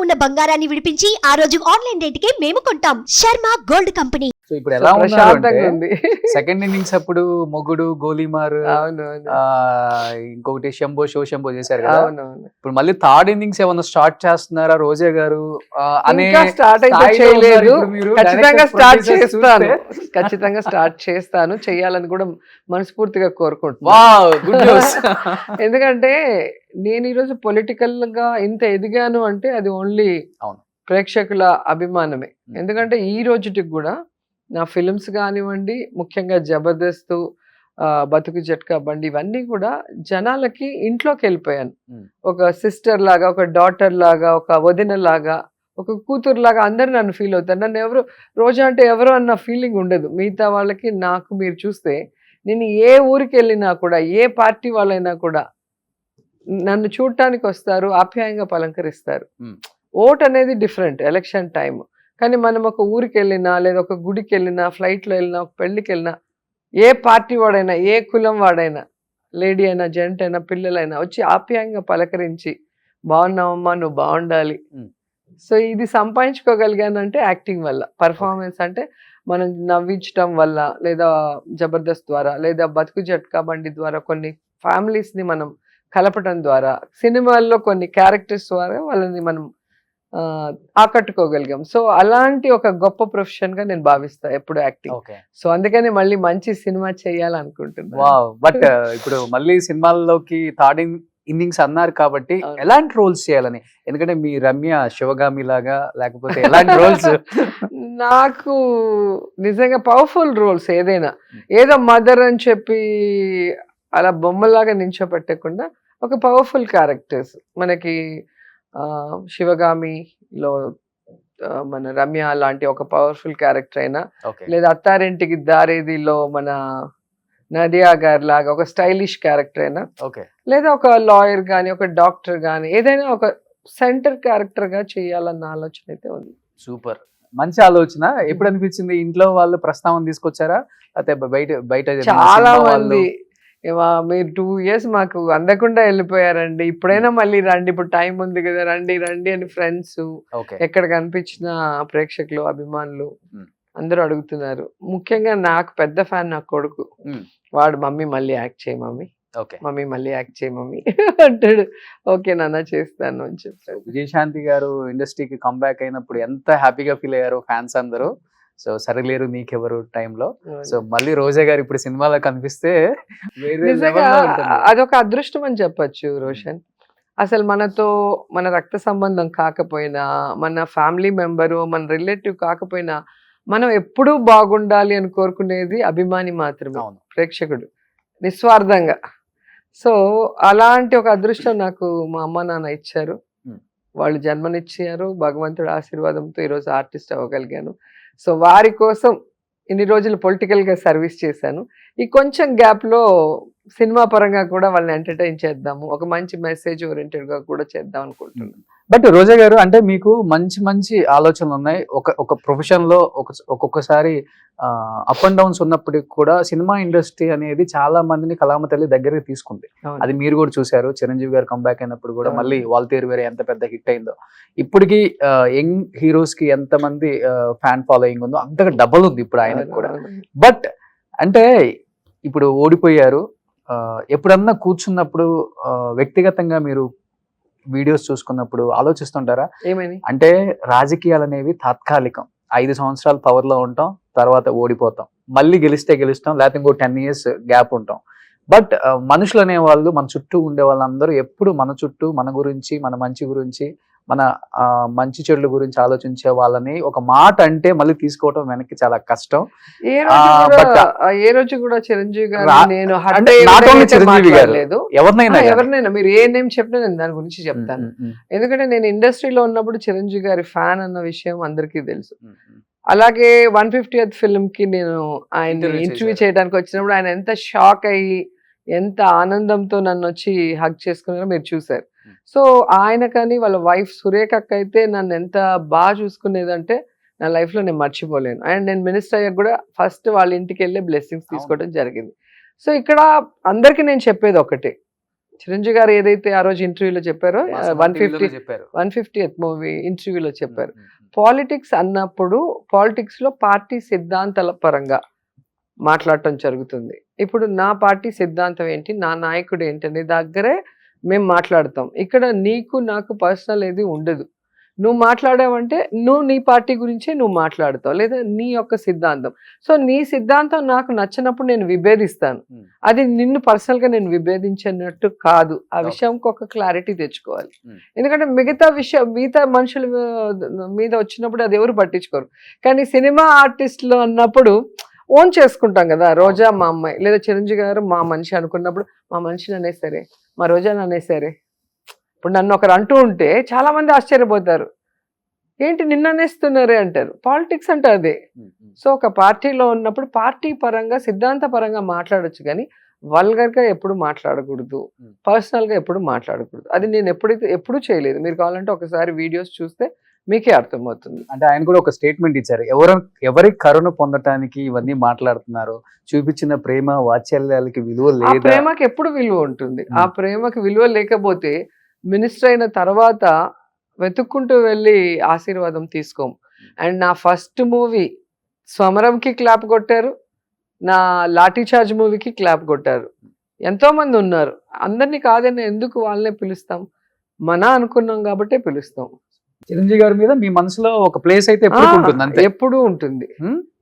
ఉన్న బంగారాన్ని విడిపించి ఆ రోజు ఆన్లైన్ రేటుకే మేము కొంటాం. Sharma gold company. సో ఇప్పుడు ఎలా ఉన్నారు ప్రశాంతంగా ఉంది. సెకండ్ ఇన్నింగ్స్ అప్పుడు మొగుడు గోలీమార్ అవునవును ఇంకొకటి శంభో చేశారు కదా. అవునవును. ఇప్పుడు మళ్ళీ థర్డ్ ఇన్నింగ్స్ ఏమన్నా స్టార్ట్ చేస్తున్నారా రోజా గారు అనే ఇంకా స్టార్ట్ అయితే స్థాయిలో చేయలేదు. ఉన్నారు ఇప్పుడు మీరు. ఖచ్చితంగా Director, స్టార్ట్ producers చేస్తాను. చూస్తే. ఖచ్చితంగా స్టార్ట్ చేస్తాను, చెయ్యాలని కూడా మనస్ఫూర్తిగా కోరుకుంటున్నాను. Wow, good news. ఎందుకంటే నేను ఈరోజు పొలిటికల్ గా ఇంత ఎదిగాను అంటే అది ఓన్లీ అవును. ప్రేక్షకుల అభిమానమే. ఎందుకంటే ఈ రోజుటికి కూడా నా ఫిల్మ్స్ కానివ్వండి, ముఖ్యంగా జబర్దస్త్, బతుకు జట్కా బండి, ఇవన్నీ కూడా జనాలకి ఇంట్లోకి వెళ్ళిపోయాను. ఒక సిస్టర్ లాగా, ఒక డాటర్ లాగా, ఒక వదిన లాగా, ఒక కూతురు లాగా అందరు నన్ను ఫీల్ అవుతారు. నన్ను ఎవరు రోజా అంటే ఎవరు అన్న ఫీలింగ్ ఉండదు. మిగతా వాళ్ళకి నాకు మీరు చూస్తే నేను ఏ ఊరికి వెళ్ళినా కూడా, ఏ పార్టీ వాళ్ళైనా కూడా నన్ను చూడటానికి వస్తారు, ఆప్యాయంగా పలంకరిస్తారు. ఓట్ అనేది డిఫరెంట్, ఎలక్షన్ టైం. కానీ మనం ఒక ఊరికి వెళ్ళినా, లేదా ఒక గుడికి వెళ్ళినా, ఫ్లైట్లో వెళ్ళినా, ఒక పెళ్లికి వెళ్ళినా, ఏ పార్టీ వాడైనా, ఏ కులం వాడైనా, లేడీ అయినా, జెంట్ అయినా, పిల్లలైనా వచ్చి ఆప్యాయంగా పలకరించి బాగున్నావమ్మా, నువ్వు బాగుండాలి. సో ఇది సంపాదించుకోగలిగానంటే యాక్టింగ్ వల్ల. పర్ఫార్మెన్స్ అంటే మనం నవ్వించడం వల్ల, లేదా జబర్దస్త్ ద్వారా, లేదా బతుకు జట్కా బండి ద్వారా కొన్ని ఫ్యామిలీస్ని మనం కలపటం ద్వారా, సినిమాల్లో కొన్ని క్యారెక్టర్స్ ద్వారా వాళ్ళని మనం ఆకట్టుకోగలిగాం. సో అలాంటి ఒక గొప్ప ప్రొఫెషన్ గా నేను భావిస్తా ఎప్పుడు యాక్టింగ్. సో అందుకని మళ్ళీ మంచి సినిమా చేయాలనుకుంటున్నాను. వావ్, బట్ ఇప్పుడు మళ్ళీ సినిమాల్లోకి థర్డ్ ఇన్నింగ్స్ అన్నారు కాబట్టి ఎలాంటి రోల్స్ చేయాలని? ఎందుకంటే మీ రమ్య శివగామి లాగా, లేకపోతే ఎలాంటి రోల్స్? నాకు నిజంగా పవర్ఫుల్ రోల్స్ ఏదైనా, ఏదో మదర్ అని చెప్పి అలా బొమ్మలాగా నించోపెట్టకుండా ఒక పవర్ఫుల్ క్యారెక్టర్స్ మనకి శివగామిలో మన రమ్య లాంటి ఒక పవర్ఫుల్ క్యారెక్టర్ అయినా, లేదా అత్తారింటికి దారేదిలో మన నదియా గారి లాగా ఒక స్టైలిష్ క్యారెక్టర్ అయినా, లేదా ఒక లాయర్ గాని, ఒక డాక్టర్ గాని, ఏదైనా ఒక సెంటర్ క్యారెక్టర్ గా చేయాలన్న ఆలోచన అయితే ఉంది. సూపర్, మంచి ఆలోచన. ఎప్పుడు అనిపించింది? ఇంట్లో వాళ్ళు ప్రస్తావన తీసుకొచ్చారా, అయితే బయట చాలా మంది మీరు 2 years మాకు అందకుండా వెళ్ళిపోయారండి, ఇప్పుడైనా మళ్ళీ రండి, ఇప్పుడు టైం ఉంది కదా, రండి రండి అని ఫ్రెండ్స్, ఎక్కడ కనిపించిన ప్రేక్షకులు, అభిమానులు అందరూ అడుగుతున్నారు. ముఖ్యంగా నాకు పెద్ద ఫ్యాన్ నా కొడుకు. వాడు మమ్మీ మళ్ళీ యాక్ట్ చేయి మమ్మీ, మమ్మీ మళ్ళీ యాక్ట్ చేయి మమ్మీ అంటాడు. ఓకే నాన్న చేస్తాను అని చెప్తాడు. విజయశాంతి గారు ఇండస్ట్రీకి కంబ్యాక్ అయినప్పుడు ఎంత హ్యాపీగా ఫీల్ అయ్యారు ఫ్యాన్స్ అందరూ. సో సరిలేరు నీకెవరు టైంలో. సో మళ్ళీ రోజా గారు ఇప్పుడు సినిమాలో కనిపిస్తే అదొక అదృష్టం అని చెప్పచ్చు రోషన్. అసలు మనతో మన రక్త సంబంధం కాకపోయినా, మన ఫ్యామిలీ మెంబరు, మన రిలేటివ్ కాకపోయినా, మనం ఎప్పుడూ బాగుండాలి అని కోరుకునేది అభిమాని మాత్రమే, ప్రేక్షకుడు, నిస్వార్థంగా. సో అలాంటి ఒక అదృష్టం నాకు మా అమ్మ నాన్న ఇచ్చారు. వాళ్ళు జన్మనిచ్చారు. భగవంతుడి ఆశీర్వాదంతో ఈరోజు ఆర్టిస్ట్ అవ్వగలిగాను. సో వారి కోసం ఇన్ని రోజులు పొలిటికల్ గా సర్వీస్ చేశాను. ఈ కొంచెం గ్యాప్ లో సినిమా పరంగా కూడా వాళ్ళని ఎంటర్టైన్ చేద్దాము, ఒక మంచి మెసేజ్ ఓరియంటెడ్ గా కూడా చేద్దాం అనుకుంటున్నాను. బట్ రోజా గారు, అంటే మీకు మంచి మంచి ఆలోచనలు ఉన్నాయి. ఒక ప్రొఫెషన్ లో ఒక్కొక్కసారి అప్ అండ్ డౌన్స్ ఉన్నప్పటికీ కూడా సినిమా ఇండస్ట్రీ అనేది చాలా మందిని కళామ తల్లి దగ్గరికి తీసుకుంది. అది మీరు కూడా చూసారు. చిరంజీవి గారు కంబ్యాక్ అయినప్పుడు కూడా మళ్ళీ వాల్తేరు వేరే ఎంత పెద్ద హిట్ అయిందో, ఇప్పటికి యంగ్ హీరోస్ కి ఎంత మంది ఫ్యాన్ ఫాలోయింగ్ ఉందో అంతగా డబల్ ఉంది ఇప్పుడు ఆయనకు కూడా. బట్ అంటే ఇప్పుడు ఓడిపోయారు, ఎప్పుడన్నా కూర్చున్నప్పుడు వ్యక్తిగతంగా మీరు వీడియోస్ చూసుకున్నప్పుడు ఆలోచిస్తుంటారా? ఏమని? అంటే రాజకీయాలు అనేవి తాత్కాలికం. 5 సంవత్సరాలు పవర్ లో ఉంటాం, తర్వాత ఓడిపోతాం, మళ్ళీ గెలిస్తే గెలుస్తాం, లేకపోతే ఇంకో 10 years గ్యాప్ ఉంటాం. బట్ మనుషులు అనేవాళ్ళు, మన చుట్టూ ఉండే వాళ్ళందరూ ఎప్పుడు మన చుట్టూ, మన గురించి, మన మంచి గురించి, మన మంచి చెడుల గురించి ఆలోచించే వాళ్ళని ఒక మాట అంటే మళ్ళీ తీసుకోవటం వెనక్కి చాలా కష్టం. ఏ రోజు కూడా చిరంజీవి గారు, నేను ఎవరినైనా మీరు ఏ నేమ్ చెప్పినా నేను దాని గురించి చెప్తాను. ఎందుకంటే నేను ఇండస్ట్రీలో ఉన్నప్పుడు చిరంజీవి గారి ఫ్యాన్ అన్న విషయం అందరికీ తెలుసు. అలాగే 150th ఫిల్మ్ కి నేను ఆయన ఇంటర్వ్యూ చేయడానికి వచ్చినప్పుడు ఆయన ఎంత షాక్ అయ్యి, ఎంత ఆనందంతో నన్ను వచ్చి హగ్ చేసుకున్నారో మీరు చూసారు. సో ఆయన కానీ వాళ్ళ వైఫ్ సురేఖ అక్క అయితే నన్ను ఎంత బాగా చూసుకునేదంటే నా లైఫ్ లో నేను మర్చిపోలేను. అండ్ నేను మినిస్టర్ అయ్యాక కూడా ఫస్ట్ వాళ్ళ ఇంటికి వెళ్ళి బ్లెస్సింగ్స్ తీసుకోవడం జరిగింది. సో ఇక్కడ అందరికీ నేను చెప్పేది ఒకటే, చిరంజీవి గారు ఏదైతే ఆ రోజు ఇంటర్వ్యూలో చెప్పారో చెప్పారు 150th మూవీ ఇంటర్వ్యూలో చెప్పారు. పాలిటిక్స్ అన్నప్పుడు పాలిటిక్స్ లో పార్టీ సిద్ధాంతాల పరంగా మాట్లాడటం జరుగుతుంది. ఇప్పుడు నా పార్టీ సిద్ధాంతం ఏంటి, నా నాయకుడు ఏంటి అనే దగ్గరే మేము మాట్లాడతాం. ఇక్కడ నీకు నాకు పర్సనల్ ఏది ఉండదు. నువ్వు మాట్లాడావంటే నువ్వు నీ పార్టీ గురించే నువ్వు మాట్లాడతావు, లేదా నీ యొక్క సిద్ధాంతం. సో నీ సిద్ధాంతం నాకు నచ్చినప్పుడు నేను విభేదిస్తాను. అది నిన్ను పర్సనల్ గా నేను విభేదించినట్టు కాదు. ఆ విషయంకి ఒక క్లారిటీ తెచ్చుకోవాలి. ఎందుకంటే మిగతా మనుషుల మీద వచ్చినప్పుడు అది ఎవరు పట్టించుకోరు. కానీ సినిమా ఆర్టిస్టులు అన్నప్పుడు ఓన్ చేసుకుంటాం కదా. రోజా మా అమ్మాయి, లేదా చిరంజీవి గారు మా మనిషి అనుకున్నప్పుడు మా మనిషిని అనేసరే, మా రోజాని అనేసరే. ఇప్పుడు నన్ను ఒకరు అంటూ ఉంటే చాలా మంది ఆశ్చర్యపోతారు, ఏంటి నిన్ను అనేస్తున్నారే అంటారు. పాలిటిక్స్ అంటే అదే. సో ఒక పార్టీలో ఉన్నప్పుడు పార్టీ పరంగా సిద్ధాంత పరంగా మాట్లాడొచ్చు, కానీ వల్గర్ గా ఎప్పుడు మాట్లాడకూడదు, పర్సనల్ గా ఎప్పుడు మాట్లాడకూడదు. అది నేను ఎప్పుడూ చేయలేదు. మీరు కావాలంటే ఒకసారి వీడియోస్ చూస్తే మీకే అర్థమవుతుంది. అంటే ఆయన కూడా ఒక స్టేట్మెంట్ ఇచ్చారు, ఎవరి కరుణ పొందటానికి ఇవన్నీ మాట్లాడుతున్నారు, చూపించిన ప్రేమ వాత్సల్యాలకి విలువ ఆ లేదు. ప్రేమకి ఎప్పుడు విలువ ఉంటుంది. ఆ ప్రేమకి విలువ లేకపోతే మినిస్టర్ అయిన తర్వాత వెతుక్కుంటూ వెళ్ళి ఆశీర్వాదం తీసుకోం. అండ్ నా ఫస్ట్ మూవీ స్వమరంకి క్లాప్ కొట్టారు, నా లాఠీ చార్జ్ మూవీకి క్లాప్ కొట్టారు. ఎంతో మంది ఉన్నారు, అందరినీ కాదని ఎందుకు వాళ్ళనే పిలుస్తాం? మన అనుకున్నాం కాబట్టే పిలుస్తాం. చిరంజీవి గారి మీద మీ మనసులో ఒక ప్లేస్ అయితే ఎప్పుడు ఉంటుంది అంతే? ఎప్పుడు ఉంటుంది,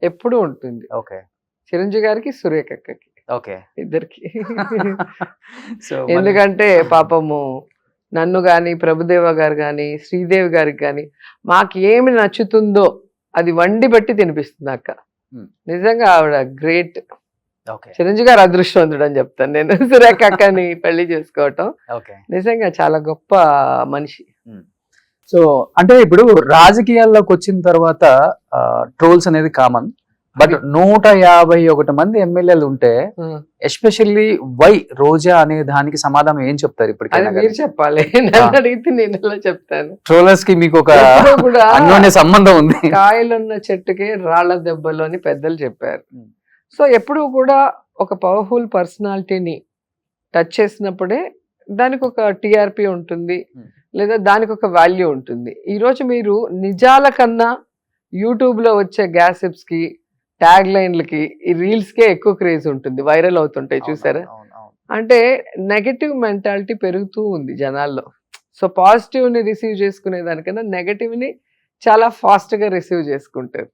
ఎప్పుడు ఉంటుంది. ఓకే. చిరంజీవి గారికి సురేఖకి ఓకే, ఇద్దరికి. సో ఎందుకంటే పాపము నన్ను కానీ ప్రభుదేవ గారు కానీ శ్రీదేవి గారికి కానీ మాకు ఏమి నచ్చుతుందో అది వండి బట్టి తినిపిస్తుంది అక్క. నిజంగా ఆవిడ గ్రేట్. చిరంజీవి గారు అదృష్టవంతుడు అని చెప్తాను నేను. సురేఖ అక్కని పెళ్లి చేసుకోవటం నిజంగా చాలా గొప్ప మనిషి. సో అంటే ఇప్పుడు రాజకీయాల్లోకి వచ్చిన తర్వాత ట్రోల్స్ అనేది కామన్, బట్ 151 మంది ఎమ్మెల్యేలు ఉంటే ఎస్పెషల్లీ వై రోజా అనే దానికి సమాధానం ఏం చెప్తారు? అది మీరు చెప్పాలి, నన్ను అడిగితే నేను ఎలా చెప్తాను. ట్రోలర్స్ కి మీకు ఒక కూడా అన్యోన్య సంబంధం ఉంది. కాయలున్న చెట్టుకే రాళ్ల దెబ్బలు అని పెద్దలు చెప్పారు. సో ఎప్పుడు కూడా ఒక పవర్ఫుల్ పర్సనాలిటీని టచ్ చేసినప్పుడే దానికి ఒక టిఆర్పి ఉంటుంది, లేదా దానికి ఒక వాల్యూ ఉంటుంది. ఈరోజు మీరు నిజాల కన్నా యూట్యూబ్ లో వచ్చే గ్యాసిప్స్ కి, ట్యాగ్ లైన్లకి, ఈ రీల్స్ కే ఎక్కువ క్రేజ్ ఉంటుంది, వైరల్ అవుతుంటాయి చూసారా. అంటే నెగటివ్ మెంటాలిటీ పెరుగుతూ ఉంది జనాల్లో. సో పాజిటివ్ ని రిసీవ్ చేసుకునే దానికన్నా నెగటివ్ ని చాలా ఫాస్ట్ గా రిసీవ్ చేసుకుంటారు.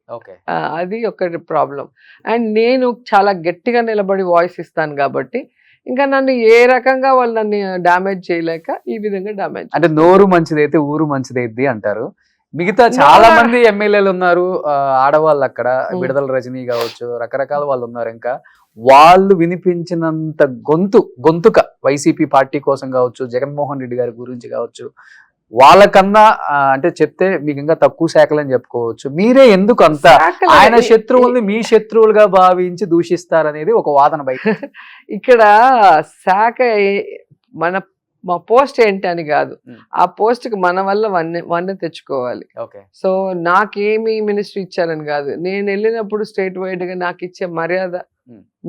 అది ఒక ప్రాబ్లం. అండ్ నేను చాలా గట్టిగా నిలబడి వాయిస్ ఇస్తాను కాబట్టి ఇంకా నన్ను ఏ రకంగా వాళ్ళు నన్ను డామేజ్ చేయలేక ఈ విధంగా డామేజ్. అంటే నోరు మంచిదైతే ఊరు మంచిదైద్ది అంటారు. మిగతా చాలా మంది ఎమ్మెల్యేలు ఉన్నారు, ఆడవాళ్ళు అక్కడ విడుదల రజనీ కావచ్చు, రకరకాల వాళ్ళు ఉన్నారు. ఇంకా వాళ్ళు వినిపించినంత గొంతుక వైసీపీ పార్టీ కోసం కావచ్చు, జగన్మోహన్ రెడ్డి గారి గురించి కావచ్చు, వాళ్ళకన్నా అంటే చెప్తే మీకు ఇంకా తక్కువ శాఖలు అని చెప్పుకోవచ్చు. మీరే ఎందుకు అంత ఆయన శత్రువుల్ని మీ శత్రువులుగా భావించి దూషిస్తారనేది ఒక వాదన బయట. ఇక్కడ శాఖ మా పోస్ట్ ఏంటి అని కాదు, ఆ పోస్ట్ కి మన వల్ల వన్నె తెచ్చుకోవాలి. సో నాకేమి మినిస్ట్రీ ఇచ్చారని కాదు, నేను వెళ్ళినప్పుడు స్టేట్ వైడ్ గా నాకు ఇచ్చే మర్యాద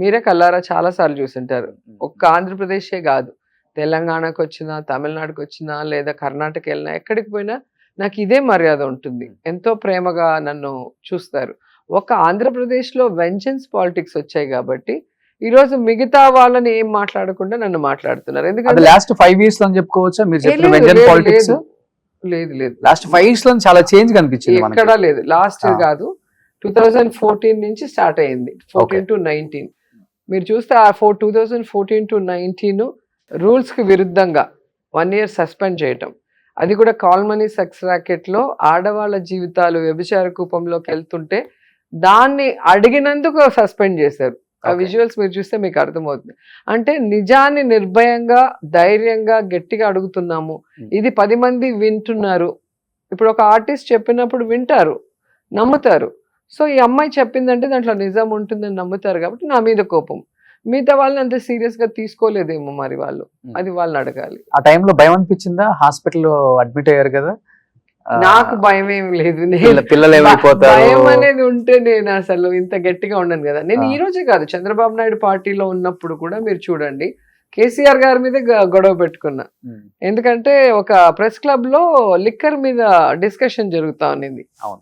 మీరే కల్లారా చాలా సార్లు చూసింటారు. ఒక్క ఆంధ్రప్రదేశే కాదు, తెలంగాణకు వచ్చినా, తమిళనాడుకు వచ్చినా, లేదా కర్ణాటక వెళ్ళినా, ఎక్కడికి పోయినా నాకు ఇదే మర్యాద ఉంటుంది. ఎంతో ప్రేమగా నన్ను చూస్తారు. ఒక ఆంధ్రప్రదేశ్ లో వెంజన్స్ పాలిటిక్స్ వచ్చాయి కాబట్టి ఈరోజు మిగతా వాళ్ళని ఏం మాట్లాడకుండా నన్ను మాట్లాడుతున్నారు. ఎందుకంటే లాస్ట్ 5 years లో చెప్పుకోవచ్చా మీరు చెప్పిన వెంజన్ పాలిటిక్స్? లేదు, లాస్ట్ 5 years లో చాలా చేంజ్ కనిపించింది. ఎక్కడా లేదు. లాస్ట్ కాదు, 2014 నుంచి స్టార్ట్ అయింది, 14 to 19. మీరు చూస్తే ఆ 2014 to 19 రూల్స్ కి విరుద్ధంగా 1 year సస్పెండ్ చేయటం, అది కూడా కాల్ మనీ సెక్స్ రాకెట్ లో ఆడవాళ్ళ జీవితాలు వ్యభిచార కూపంలోకి వెళ్తుంటే దాన్ని అడిగినందుకు సస్పెండ్ చేశారు. ఆ విజువల్స్ మీరు చూస్తే మీకు అర్థమవుతుంది. అంటే నిజాన్ని నిర్భయంగా, ధైర్యంగా, గట్టిగా అడుగుతున్నాము. ఇది 10 మంది వింటున్నారు. ఇప్పుడు ఒక ఆర్టిస్ట్ చెప్పినప్పుడు వింటారు, నమ్ముతారు. సో ఈ అమ్మాయి చెప్పిందంటే దాంట్లో నిజం ఉంటుందని నమ్ముతారు కాబట్టి నా మీద కోపం. మిగతా వాళ్ళని అంత సీరియస్ గా తీసుకోలేదేమో మరి వాళ్ళు, అది వాళ్ళని అడగాలి. ఆ టైంలో భయం అనిపించిందా? హాస్పిటల్లో అడ్మిట్ అయ్యారు కదా. నాకు భయం ఏమి లేదు. పిల్లలు ఏమైపోతారు భయం అనేది ఉంటే నేను అసలు ఇంత గట్టిగా ఉండను కదా. నేను ఈ రోజే కాదు, చంద్రబాబు నాయుడు పార్టీలో ఉన్నప్పుడు కూడా మీరు చూడండి, కేసీఆర్ గారి మీద గొడవ పెట్టుకున్నా. ఎందుకంటే ఒక ప్రెస్ క్లబ్ లో లిక్కర్ మీద డిస్కషన్ జరుగుతా ఉన్నింది. అవును.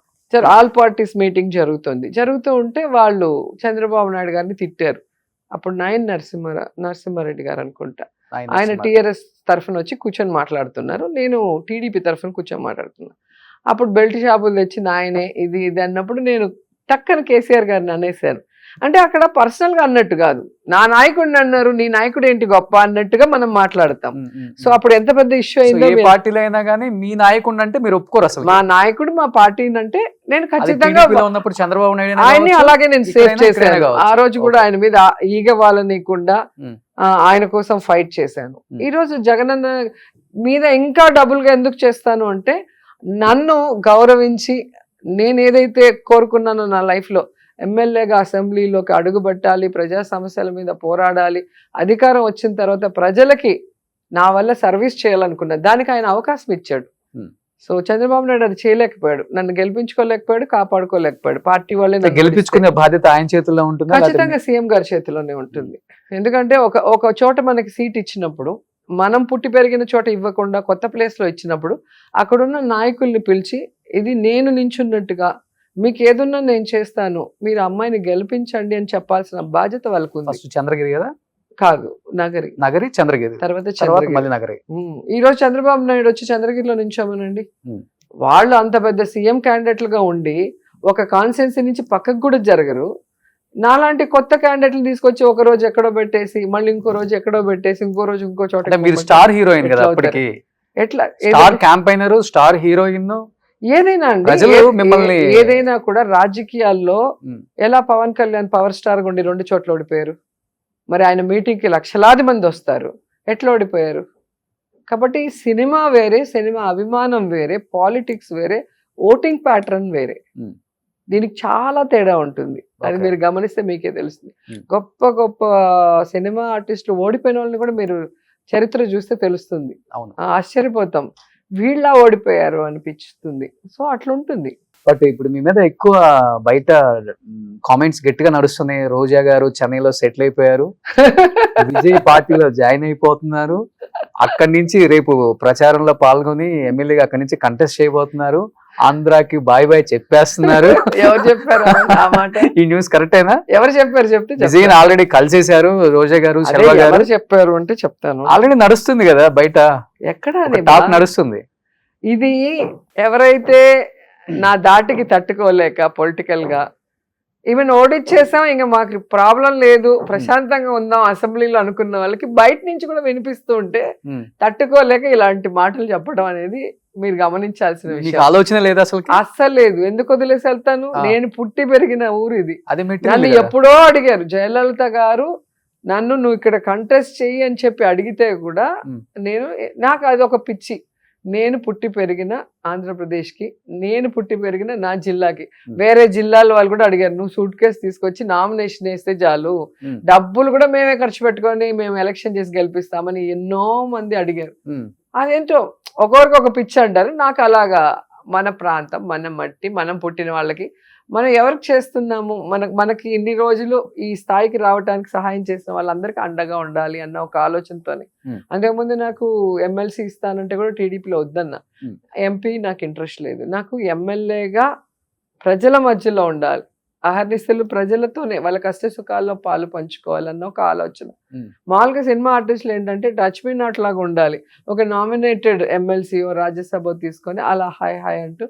ఆల్ పార్టీస్ మీటింగ్ జరుగుతూ ఉంటే వాళ్ళు చంద్రబాబు నాయుడు గారిని తిట్టారు. అప్పుడు నరసింహారెడ్డి గారు అనుకుంటా, ఆయన టీఆర్ఎస్ తరఫున వచ్చి కూర్చొని మాట్లాడుతున్నారు, నేను టీడీపీ తరఫున కూర్చొని మాట్లాడుతున్నా. అప్పుడు బెల్ట్ షాపులు తెచ్చి నాయనే ఇది ఇది అన్నప్పుడు నేను టక్కన కేసీఆర్ గారిని అనేసాను. అంటే అక్కడ పర్సనల్ గా అన్నట్టు కాదు, నా నాయకుడిని అన్నారు, నీ నాయకుడు ఏంటి గొప్ప అన్నట్టుగా మనం మాట్లాడతాం. సో అప్పుడు ఎంత పెద్ద ఇష్యూ అయిందో. పార్టీలో అయినా కానీ మీ నాయకుడు అంటే మీరు ఒప్పుకోరు అసలు. మా నాయకుడు మా పార్టీ అంటే నేను ఖచ్చితంగా ఉన్నప్పుడు చంద్రబాబు నాయుడు ఆయన్ని అలాగే నేను సేవ్ చేశాను. ఆ రోజు కూడా ఆయన మీద ఈగ వాళ్ళనీయకుండా ఆయన కోసం ఫైట్ చేశాను. ఈ రోజు జగనన్న మీద ఇంకా డబుల్ గా ఎందుకు చేస్తాను అంటే, నన్ను గౌరవించి నేను ఏదైతే కోరుకున్నానో నా లైఫ్ లో, ఎమ్మెల్యేగా అసెంబ్లీలోకి అడుగుపెట్టాలి, ప్రజా సమస్యల మీద పోరాడాలి, అధికారం వచ్చిన తర్వాత ప్రజలకి నా వల్ల సర్వీస్ చేయాలనుకున్నా, దానికి ఆయన అవకాశం ఇచ్చాడు. సో చంద్రబాబు నాయుడు అది చేయలేకపోయాడు, నన్ను గెలిపించుకోలేకపోయాడు, కాపాడుకోలేకపోయాడు. పార్టీ వాళ్ళే గెలిపించుకునే బాధ్యత ఆయన చేతుల్లో ఉంటుంది, ఖచ్చితంగా సీఎం గారి చేతిలోనే ఉంటుంది. ఎందుకంటే ఒక చోట మనకి సీట్ ఇచ్చినప్పుడు, మనం పుట్టి పెరిగిన చోట ఇవ్వకుండా కొత్త ప్లేస్ లో ఇచ్చినప్పుడు, అక్కడున్న నాయకుల్ని పిలిచి ఇది నేను నించున్నట్టుగా మీకు ఏదున్నా నేను చేస్తాను, మీరు అమ్మాయిని గెలిపించండి అని చెప్పాల్సిన బాధ్యత వాళ్ళకు ఉంది. చంద్రగిరి కదా కాదు, నగరి చంద్రగిరి తర్వాత మళ్ళీ నగరి. ఈ రోజు చంద్రబాబు నాయుడు వచ్చి చంద్రగిరిలో నించోమనండి, వాళ్ళు అంత పెద్ద సీఎం క్యాండిడేట్లుగా ఉండి ఒక కాన్స్టిట్యున్సీ నుంచి పక్కకు కూడా జరగరు. నాలాంటి కొత్త క్యాండిడేట్లు తీసుకొచ్చి ఒక రోజు ఎక్కడో పెట్టేసి, మళ్ళీ ఇంకో రోజు ఎక్కడో పెట్టేసి, ఇంకో రోజు ఇంకో చోట. మీరు స్టార్ హీరోయిన్ కదా అప్పటికి, ఎట్లా స్టార్ క్యాంపైనర్, స్టార్ హీరోయిన్, ఏదైనా అండి, ఏదైనా కూడా రాజకీయాల్లో ఎలా పవన్ కళ్యాణ్ పవర్ స్టార్ ఉండి 2 చోట్ల ఓడిపోయారు, మరి ఆయన మీటింగ్ కి లక్షలాది మంది వస్తారు, ఎట్లా ఓడిపోయారు? కాబట్టి సినిమా వేరే, సినిమా అభిమానం వేరే, పాలిటిక్స్ వేరే, ఓటింగ్ ప్యాటర్న్ వేరే, దీనికి చాలా తేడా ఉంటుంది. అది మీరు గమనిస్తే మీకే తెలుస్తుంది. గొప్ప గొప్ప సినిమా ఆర్టిస్టులు ఓడిపోయిన వాళ్ళని కూడా మీరు చరిత్ర చూస్తే తెలుస్తుంది, ఆశ్చర్యపోతాం, వీళ్ళ ఓడిపోయారు అనిపిస్తుంది. సో అట్లుంటుంది. బట్ ఇప్పుడు మీ మీద ఎక్కువ బయట కామెంట్స్ గట్టిగా నడుస్తున్నాయి. రోజా గారు చెన్నైలో సెటిల్ అయిపోయారు, విజయ్ పార్టీలో జాయిన్ అయిపోతున్నారు, అక్కడి నుంచి రేపు ప్రచారంలో పాల్గొని ఎమ్మెల్యేగా అక్కడి నుంచి కంటెస్ట్ చేయబోతున్నారు, ఆంధ్రాకి బాయ్ బాయ్ చెప్పేస్తున్నారు. ఎవరు చెప్పారు ఆ మాట? ఈ న్యూస్ కరెక్టేనా? ఎవరు చెప్పారు చెప్తే? విజయ్ ఆల్రెడీ కలిసేశారు రోజా గారు, శర్మ గారు. చెప్పారు అంటే చెప్తాను. ఆల్రెడీ నడుస్తుంది కదా బయట, ఎక్కడ టాక్ నడుస్తుంది. ఇది ఎవరైతే నా దాటికి తట్టుకోలేక పొలిటికల్ గా ఈవెన్ ఓడిచ్చేసాం, ఇంకా మాకు ప్రాబ్లం లేదు, ప్రశాంతంగా ఉందాం అసెంబ్లీలో అనుకున్న వాళ్ళకి బయట నుంచి కూడా వినిపిస్తూ ఉంటే తట్టుకోలేక ఇలాంటి మాటలు చెప్పడం అనేది మీరు గమనించాల్సిన విషయం. ఆలోచన లేదు అసలు, అస్సలు లేదు. ఎందుకు వదిలేసి వెళ్తాను? నేను పుట్టి పెరిగిన ఊరు ఇది. నన్ను ఎప్పుడో అడిగారు జయలలిత గారు, నన్ను నువ్వు ఇక్కడ కంటెస్ట్ చెయ్యి అని చెప్పి అడిగితే కూడా నాకు అది ఒక పిచ్చి. నేను పుట్టి పెరిగిన ఆంధ్రప్రదేశ్కి, నేను పుట్టి పెరిగిన నా జిల్లాకి, వేరే జిల్లాల వాళ్ళు కూడా అడిగారు, నువ్వు సూట్ కేసు తీసుకొచ్చి నామినేషన్ వేస్తే చాలు, డబ్బులు కూడా మేమే ఖర్చు పెట్టుకొని మేము ఎలక్షన్ చేసి గెలిపిస్తామని ఎన్నో మంది అడిగారు. అదేంటో ఒక్కొరికి ఒక పిచ్చి అంటారు. నాకు అలాగా మన ప్రాంతం, మన మట్టి, మనం పుట్టిన వాళ్ళకి మనం ఎవరికి చేస్తున్నాము, మనకి ఇన్ని రోజులు ఈ స్థాయికి రావడానికి సహాయం చేసిన వాళ్ళందరికీ అండగా ఉండాలి అన్న ఒక ఆలోచనతోనే. అంతకుముందు నాకు ఎమ్మెల్సీ ఇస్తానంటే కూడా టీడీపీలో వద్దన్నా, ఎంపీ నాకు ఇంట్రెస్ట్ లేదు, నాకు ఎమ్మెల్యేగా ప్రజల మధ్యలో ఉండాలి, అహర్నిశలు ప్రజలతోనే వాళ్ళ కష్ట సుఖాల్లో పాలు పంచుకోవాలన్న ఒక ఆలోచన. మామూలుగా సినిమా ఆర్టిస్టులు ఏంటంటే టచ్ మీ నాట్ లాగా ఉండాలి, ఒక నామినేటెడ్ ఎమ్మెల్సీ రాజ్యసభ తీసుకొని అలా హాయ్ హాయ్ అంటూ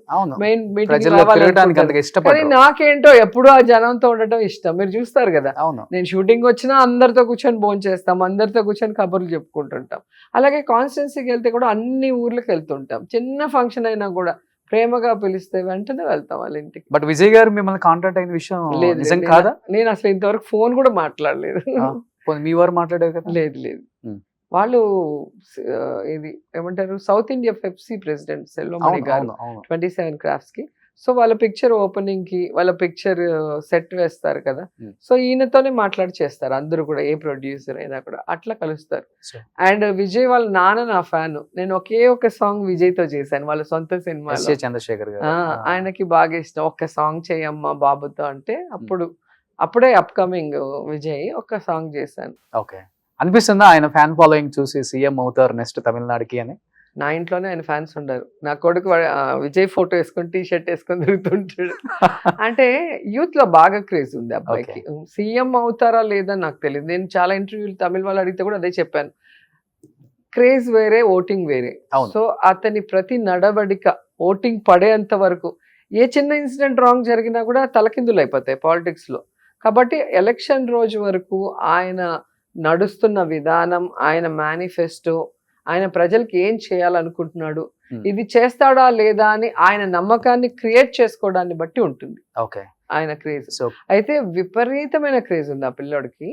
మెయిన్ మీటింగ్ రావాలి. నాకేంటో ఎప్పుడూ ఆ జనంతో ఉండటం ఇష్టం. మీరు చూస్తారు కదా, నేను షూటింగ్ వచ్చినా అందరితో కూర్చొని భోజనం చేస్తాం, అందరితో కూర్చొని కబుర్లు చెప్పుకుంటుంటాం. అలాగే కాన్స్టిట్యున్సీకి వెళ్తే కూడా అన్ని ఊర్లకు వెళ్తుంటాం, చిన్న ఫంక్షన్ అయినా కూడా ప్రేమగా పిలిస్తే వెంటనే వెళ్తాం వాళ్ళ ఇంటికి. బట్ విజయ్ గారు మిమ్మల్ని కాంటాక్ట్ అయిన విషయం నిజం కాదా? నేను అసలు ఇంతవరకు ఫోన్ కూడా మాట్లాడలేదు. మీ వారు మాట్లాడారు కదా? లేదు. వాళ్ళు ఇది ఏమంటారు, south India Pepsi president Selvamani గారు 27 క్రాఫ్ట్స్ కి. సో వాళ్ళ పిక్చర్ ఓపెనింగ్ కి వాళ్ళ పిక్చర్ సెట్ వేస్తారు కదా, సో ఈయనతోనే మాట్లాడి చేస్తారు అందరూ కూడా, ఏ ప్రొడ్యూసర్ అయినా కూడా అట్లా కలుస్తారు. అండ్ విజయ్ వాళ్ళ నాన్న నా ఫ్యాన్. నేను ఒకే ఒక సాంగ్ విజయ్ తో చేశాను వాళ్ళ సొంత సినిమా, చంద్రశేఖర్ గారు. ఆయనకి బాగా ఇష్టం, ఒక్క సాంగ్ చేయమ్మా బాబుతో అంటే అప్పుడే అప్కమింగ్ విజయ్ ఒక్క సాంగ్ చేశాను. ఓకే. అనిపిస్తుందా ఆయన ఫ్యాన్ ఫాలోయింగ్ చూసి సీఎం అవుతారు నెక్స్ట్ తమిళనాడుకి అని? నా ఇంట్లోనే ఆయన ఫ్యాన్స్ ఉండరు. నా కొడుకు విజయ్ ఫోటో వేసుకొని టీ షర్ట్ వేసుకొని తిరుగుతుంటాడు. అంటే యూత్ లో బాగా క్రేజ్ ఉంది అబ్బాయికి. సీఎం అవుతారా లేదా నాకు తెలియదు. నేను చాలా ఇంటర్వ్యూలు తమిళ వాళ్ళు అడిగితే కూడా అదే చెప్పాను. క్రేజ్ వేరే, ఓటింగ్ వేరే. సో అతని ప్రతి నడవడిక ఓటింగ్ పడేంత వరకు ఏ చిన్న ఇన్సిడెంట్ రాంగ్ జరిగినా కూడా తలకిందులు అయిపోతాయి పాలిటిక్స్ లో. కాబట్టి ఎలక్షన్ రోజు వరకు ఆయన నడుస్తున్న విధానం, ఆయన మేనిఫెస్టో, ఆయన ప్రజలకి ఏం చేయాలనుకుంటున్నాడు, ఇది చేస్తాడా లేదా అని ఆయన నమ్మకాన్ని క్రియేట్ చేసుకోవడాన్ని బట్టి ఉంటుంది ఆయన క్రేజ్. అయితే విపరీతమైన క్రేజ్ ఉంది ఆ పిల్లోడికి.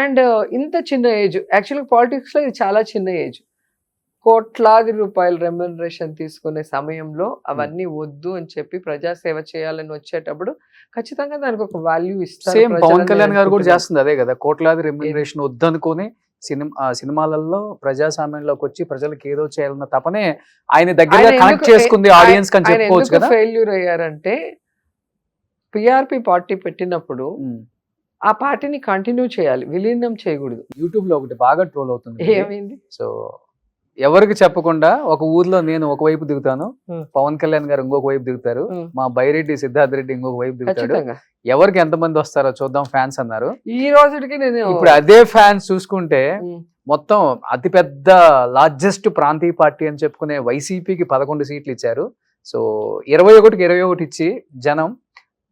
అండ్ ఇంత చిన్న ఏజ్, యాక్చువల్గా పాలిటిక్స్ లో ఇది చాలా చిన్న ఏజ్. కోట్లాది రూపాయల రెమ్యునరేషన్ తీసుకునే సమయంలో అవన్నీ వద్దు అని చెప్పి ప్రజాసేవ చేయాలని వచ్చేటప్పుడు ఖచ్చితంగా దానికి ఒక వాల్యూ ఇస్తారు. సేమ్ పవన్ కళ్యాణ్ గారు కూడా చేస్తుంది అదే కదా, కోట్లాది రెమ్యునరేషన్ వద్దనుకొని సినిమాలలో ప్రజాస్వామ్యంలోకి వచ్చి ప్రజలకు ఏదో చేయాలన్న తపనే ఆయన దగ్గర కనెక్ట్ చేసుకుంది ఆడియన్స్ అని చెప్పుకోవచ్చు కదా. ఫెయిల్యూర్ అయ్యారంటే పిఆర్పి పార్టీ పెట్టినప్పుడు ఆ పార్టీని కంటిన్యూ చేయాలి, విలీనం చేయకూడదు. యూట్యూబ్ లో ఒకటి బాగా ట్రోల్ అవుతుంది. ఏమైంది? సో ఎవరికి చెప్పకుండా ఒక ఊర్లో నేను ఒకవైపు దిగుతాను, పవన్ కళ్యాణ్ గారు ఇంకొక వైపు దిగుతారు, మా బైరెడ్డి సిద్ధార్థ్ రెడ్డి ఇంకొక వైపు దిగుతాడు, ఎవరికి ఎంతమంది వస్తారో చూద్దాం ఫ్యాన్స్ అన్నారు. ఈ రోజుకి నేను ఇప్పుడు అదే ఫ్యాన్స్ చూసుకుంటే మొత్తం అతిపెద్ద లార్జెస్ట్ ప్రాంతీయ పార్టీ అని చెప్పుకునే వైసీపీకి 11 సీట్లు ఇచ్చారు. సో 21కి 21 ఇచ్చి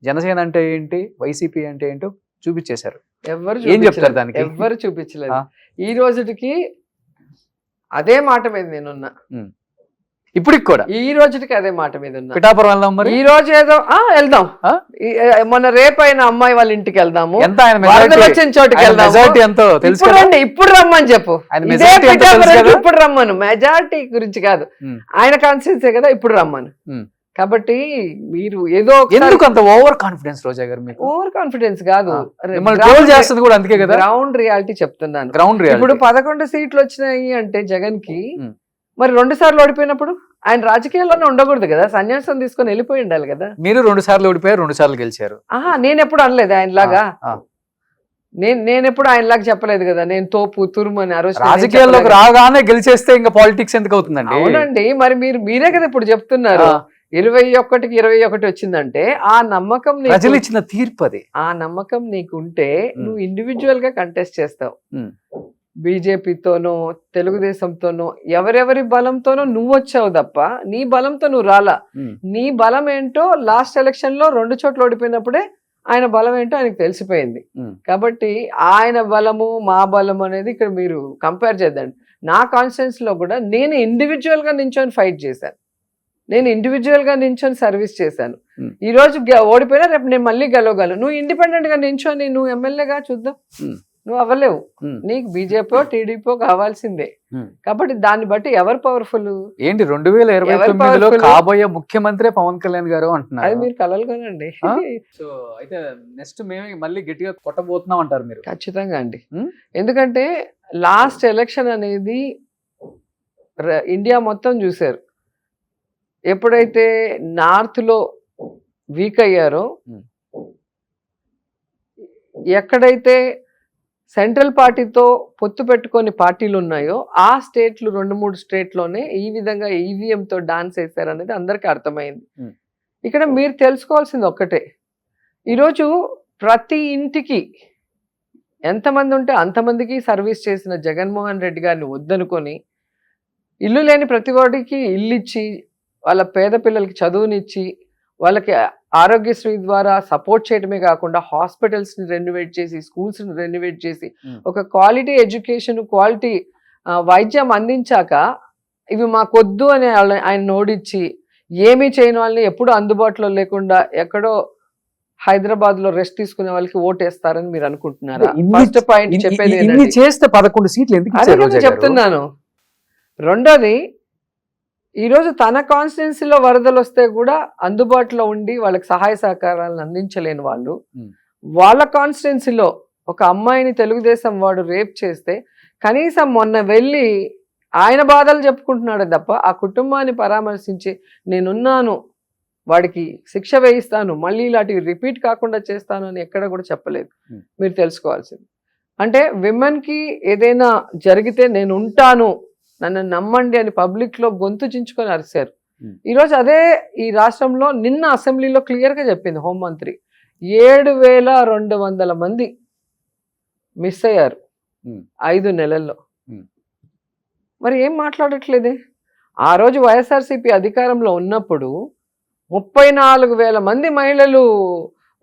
జనసేన అంటే ఏంటి, వైసీపీ అంటే ఏంటో చూపించేశారు. ఏం చెప్తారు దానికి? ఎవరు చూపించలేదు. ఈ రోజుకి అదే మాట మీద నేనున్నా, ఇప్పటికి కూడా ఈ రోజుకి అదే మాట మీద ఉన్నా. పిఠాపురం వెళ్దాం మరి, ఈ రోజు ఏదో వెళ్దాం, మొన్న రేపైన అమ్మాయి వాళ్ళ ఇంటికి వెళ్దాము, ఎంత వచ్చిన చోటుకి వెళ్దాం. ఇప్పుడు రమ్మని చెప్పు, ఇప్పుడు రమ్మను. మెజారిటీ గురించి కాదు, ఆయన కాన్స్టిట్యూన్సీ కదా, ఇప్పుడు రమ్మను. కాబట్టి మీరు ఏదో ఎందుకు అంత ఓవర్ కాన్ఫిడెన్స్ రోజా గారు? మీకు ఓవర్ కాన్ఫిడెన్స్ కాదు, చేస్తుంది కూడా అందుకే కదా. గ్రౌండ్ రియాలిటీ చెప్తున్నాను. ఇప్పుడు 11 సీట్లు వచ్చినాయి అంటే జగన్ కి, మరి 2 సార్లు ఓడిపోయినప్పుడు ఆయన రాజకీయాల్లోనే ఉండకూడదు కదా, సన్యాసం తీసుకొని వెళ్ళిపోయి ఉండాలి కదా. మీరు 2 సార్లు ఓడిపోయారు, 2 సార్లు గెలిచారు. నేను ఎప్పుడు అనలేదు ఆయనలాగా, నేను ఎప్పుడు ఆయనలాగా చెప్పలేదు కదా, నేను తోపు తురుము అని. ఆ రోజు రాజకీయాల్లోకి రాగానే గెలిచేస్తే ఇంకా పాలిటిక్స్ ఎందుకు అవుతుందండి? అవునండి, మరి మీరే కదా ఇప్పుడు చెప్తున్నారు 21కి 21 వచ్చిందంటే ఆ నమ్మకం ప్రజలు ఇచ్చిన తీర్పు అది. ఆ నమ్మకం నీకుంటే నువ్వు ఇండివిజువల్ గా కంటెస్ట్ చేస్తావు. బీజేపీతోనో తెలుగుదేశంతోనో ఎవరెవరి బలంతోనో నువ్వు వచ్చావు తప్ప నీ బలంతో నువ్వు రాలా. నీ బలం ఏంటో లాస్ట్ ఎలక్షన్ లో 2 చోట్ల ఓడిపోయినప్పుడే ఆయన బలం ఏంటో ఆయనకు తెలిసిపోయింది. కాబట్టి ఆయన బలము మా బలం అనేది ఇక్కడ మీరు కంపేర్ చేద్దండి. నా కాన్స్టిట్యున్సీ లో కూడా నేను ఇండివిజువల్ గా నించొని ఫైట్ చేశాను, నేను ఇండివిజువల్ గా నించొని సర్వీస్ చేశాను. ఈ రోజు ఓడిపోయినా రేపు నేను మళ్ళీ గెలవగలను. నువ్వు ఇండిపెండెంట్ గా నించొని నువ్వు ఎమ్మెల్యేగా చూద్దాం, నువ్వు అవ్వలేవు. నీకు బీజేపీ టీడీపీ కావాల్సిందే. కాబట్టి దాన్ని బట్టి ఎవరు పవర్ఫుల్ ఏంటి 2029లో కాబోయే ముఖ్యమంత్రి పవన్ కళ్యాణ్ గారు అంటున్నారు. అది మీరు కలలుగానండి. సో అయితే నెక్స్ట్ మేము మళ్ళీ గట్టిగా కొట్టబోతున్నాం అంటారు మీరు? ఖచ్చితంగా అండి. ఎందుకంటే లాస్ట్ ఎలక్షన్ అనేది ఇండియా మొత్తం చూశారు. ఎప్పుడైతే నార్త్ లో వీక్ అయ్యారో, ఎక్కడైతే సెంట్రల్ పార్టీతో పొత్తు పెట్టుకొని పార్టీలు ఉన్నాయో ఆ స్టేట్లు 2-3 స్టేట్లోనే ఈ విధంగా ఈవీఎంతో డాన్స్ వేశారు అనేది అందరికీ అర్థమైంది. ఇక్కడ మీరు తెలుసుకోవాల్సింది ఒక్కటే, ఈరోజు ప్రతి ఇంటికి ఎంతమంది ఉంటే అంతమందికి సర్వీస్ చేసిన జగన్మోహన్ రెడ్డి గారిని వద్దనుకొని ఇల్లు లేని ప్రతి వాడికి ఇల్లు ఇచ్చి, వాళ్ళ పేద పిల్లలకి చదువునిచ్చి, వాళ్ళకి ఆరోగ్యశ్రీ ద్వారా సపోర్ట్ చేయడమే కాకుండా హాస్పిటల్స్ని రెన్యువేట్ చేసి, స్కూల్స్ని రెన్యువేట్ చేసి, ఒక క్వాలిటీ ఎడ్యుకేషన్, క్వాలిటీ వైద్యం అందించాక ఇవి మాకొద్దు అని ఆయన ఓడించి ఏమీ చేయని వాళ్ళని ఎప్పుడు అందుబాటులో లేకుండా ఎక్కడో హైదరాబాద్ లో రెస్ట్ తీసుకునే వాళ్ళకి ఓటేస్తారని మీరు అనుకుంటున్నారా? ఫస్ట్ పాయింట్ చెప్పేది చేస్తే 11 సీట్లు ఎందుకు చెప్తున్నాను. రెండోది, ఈరోజు తన కాన్స్టిట్యున్సీలో వరదలు వస్తే కూడా అందుబాటులో ఉండి వాళ్ళకి సహాయ సహకారాలను అందించలేని వాళ్ళు, వాళ్ళ కాన్స్టిట్యున్సీలో ఒక అమ్మాయిని తెలుగుదేశం వాడు రేప్ చేస్తే కనీసం మొన్న వెళ్ళి ఆయన బాధలు చెప్పుకుంటున్నాడే తప్ప ఆ కుటుంబాన్ని పరామర్శించి నేనున్నాను, వాడికి శిక్ష వేయిస్తాను, మళ్ళీ ఇలాంటివి రిపీట్ కాకుండా చేస్తాను అని ఎక్కడ కూడా చెప్పలేదు. మీరు తెలుసుకోవాల్సింది అంటే విమెన్కి ఏదైనా జరిగితే నేను ఉంటాను, నన్ను నమ్మండి అని పబ్లిక్లో గొంతు చించుకొని అరిశారు. ఈరోజు అదే ఈ రాష్ట్రంలో నిన్న అసెంబ్లీలో క్లియర్గా చెప్పింది హోంమంత్రి, 7,200 మంది మిస్ అయ్యారు 5 నెలల్లో. మరి ఏం మాట్లాడట్లేదే? ఆ రోజు వైఎస్ఆర్సీపీ అధికారంలో ఉన్నప్పుడు 34,000 మంది మహిళలు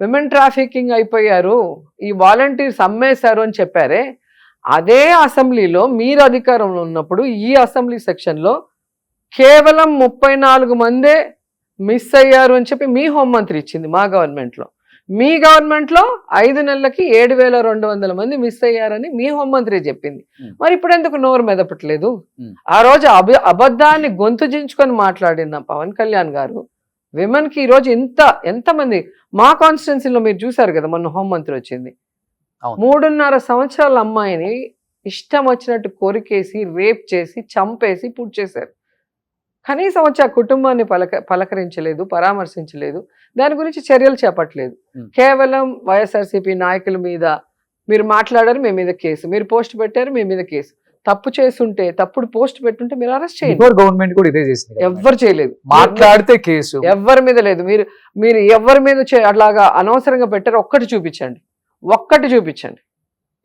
విమెన్ ట్రాఫికింగ్ అయిపోయారు, ఈ వాలంటీర్స్ అమ్మేశారు అని చెప్పారే. అదే అసెంబ్లీలో మీరు అధికారంలో ఉన్నప్పుడు ఈ అసెంబ్లీ సెక్షన్లో కేవలం 34 మందే మిస్ అయ్యారు అని చెప్పి మీ హోంమంత్రి ఇచ్చింది మా గవర్నమెంట్లో. మీ గవర్నమెంట్లో 5 నెలలకి 7,200 మంది మిస్ అయ్యారని మీ హోంమంత్రి చెప్పింది. మరి ఇప్పుడు ఎందుకు నోరు మెదపట్లేదు? ఆ రోజు అబద్ధాన్ని గొంతు చించుకొని మాట్లాడిన పవన్ కళ్యాణ్ గారు విమెన్కి ఈరోజు ఎంతమంది మా కాన్స్టిట్యున్సీలో మీరు చూసారు కదా, మొన్న హోంమంత్రి వచ్చింది, 3.5 సంవత్సరాల అమ్మాయిని ఇష్టం వచ్చినట్టు కొరికేసి రేప్ చేసి చంపేసి పుట్ చేశారు. కనీసం వచ్చి ఆ కుటుంబాన్ని పలకరించలేదు, పరామర్శించలేదు, దాని గురించి చర్యలు చేపట్టలేదు. కేవలం వైఎస్ఆర్సీపీ నాయకుల మీద మీరు మాట్లాడారు, మీ మీద కేసు, మీరు పోస్ట్ పెట్టారు, మీ మీద కేసు. తప్పు చేస్తుంటే, తప్పుడు పోస్ట్ పెట్టుంటే మీరు అరెస్ట్ చేయండి. గవర్నమెంట్ కూడా ఇదే చేసింది, ఎవ్వరు చేయలేదు. మాట్లాడితే కేసు ఎవరి మీద లేదు. మీరు ఎవరి మీద అట్లాగా అనవసరంగా పెట్టారు, ఒక్కటి చూపించండి.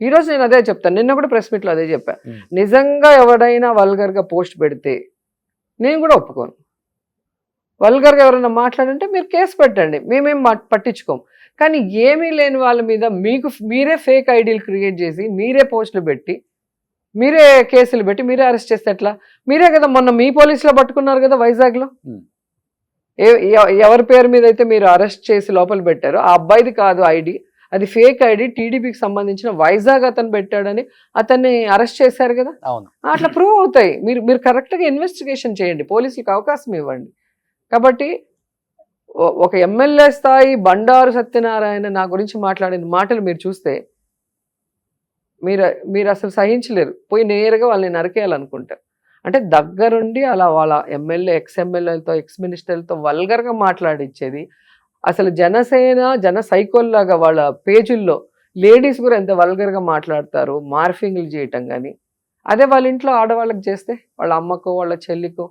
ఈ రోజు నేను అదే చెప్తాను, నిన్న కూడా ప్రెస్ మీట్లో అదే చెప్పా. నిజంగా ఎవడైనా వల్గర్గా పోస్ట్ పెడితే నేను కూడా ఒప్పుకోను. వల్గర్గా ఎవరైనా మాట్లాడంటే మీరు కేసు పెట్టండి, మేమేం పట్టించుకోం. కానీ ఏమీ లేని వాళ్ళ మీద మీరే ఫేక్ ఐడీలు క్రియేట్ చేసి, మీరే పోస్టులు పెట్టి, మీరే కేసులు పెట్టి, మీరే అరెస్ట్ చేస్తే ఎట్లా? మీరే కదా మొన్న మీ పోలీసులో పట్టుకున్నారు కదా వైజాగ్లో. ఎవరి పేరు మీద అయితే మీరు అరెస్ట్ చేసి లోపల పెట్టారో ఆ అబ్బాయిది కాదు ఐడి, అది ఫేక్ ఐడి, టీడీపీకి సంబంధించిన వైజాగ్ అతను పెట్టాడని అతన్ని అరెస్ట్ చేశారు కదా. అట్లా ప్రూవ్ అవుతాయి. మీరు కరెక్ట్గా ఇన్వెస్టిగేషన్ చేయండి, పోలీసులకు అవకాశం ఇవ్వండి. కాబట్టి ఒక ఎమ్మెల్యే స్థాయి బండారు సత్యనారాయణ నా గురించి మాట్లాడిన మాటలు మీరు చూస్తే మీరు అసలు సహించలేరు, పోయి నేరుగా వాళ్ళని నరికేయాలనుకుంటారు. అంటే దగ్గరుండి అలా వాళ్ళ ఎమ్మెల్యే, ఎక్స్-ఎమ్మెల్యేలతో, ఎక్స్ మినిస్టర్లతో వల్గర్గా మాట్లాడిచ్చేది. అసలు జన సైకోల్లాగా వాళ్ళ పేజీల్లో లేడీస్ కూడా ఎంత వల్గర్గా మాట్లాడతారు, మార్ఫింగ్లు చేయటం. కానీ అదే వాళ్ళ ఇంట్లో ఆడవాళ్ళకి చేస్తే, వాళ్ళ అమ్మకో వాళ్ళ చెల్లికో